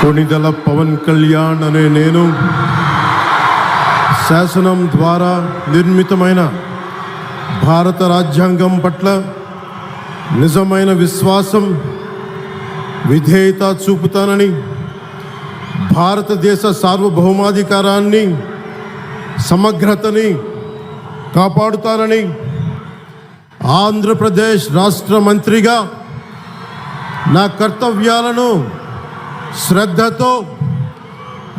కొణిదెల పవన్ కళ్యాణ్ అనే నేను శాసనం ద్వారా నిర్మితమైన భారత రాజ్యాంగం పట్ల నిజమైన విశ్వాసం, విధేయత చూపుతానని, భారతదేశ సార్వభౌమాధికారాన్ని, సమగ్రతని కాపాడుతానని, ఆంధ్రప్రదేశ్ రాష్ట్ర మంత్రిగా నా కర్తవ్యాలను శ్రద్ధతో,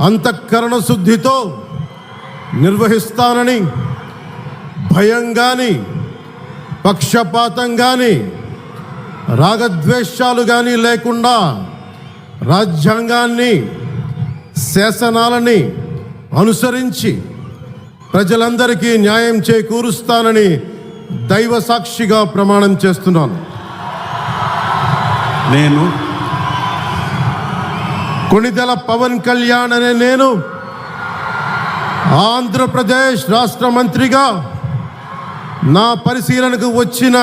అంతఃకరణ శుద్ధితో నిర్వహిస్తానని, భయం కానీ, పక్షపాతం కానీ, రాగద్వేషాలు కానీ లేకుండా రాజ్యాంగాన్ని, శాసనాలని అనుసరించి ప్రజలందరికీ న్యాయం చేకూరుస్తానని దైవ సాక్షిగా ప్రమాణం చేస్తున్నాను. నేను కొణిదెల పవన్ కళ్యాణ్ అనే నేను ఆంధ్రప్రదేశ్ రాష్ట్ర మంత్రిగా నా పరిశీలనకు వచ్చిన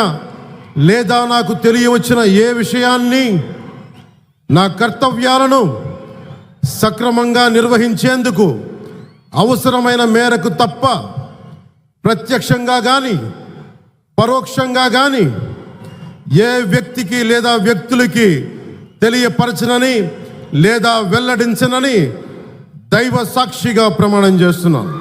లేదా నాకు తెలియవచ్చిన ఏ విషయాన్ని, నా కర్తవ్యాలను సక్రమంగా నిర్వహించేందుకు అవసరమైన మేరకు తప్ప ప్రత్యక్షంగా కానీ పరోక్షంగా కానీ ఏ వ్యక్తికి లేదా వ్యక్తులకి తెలియపరచనని లేదా వెల్లడించనని దైవ సాక్షిగా ప్రమాణం చేస్తున్నాను.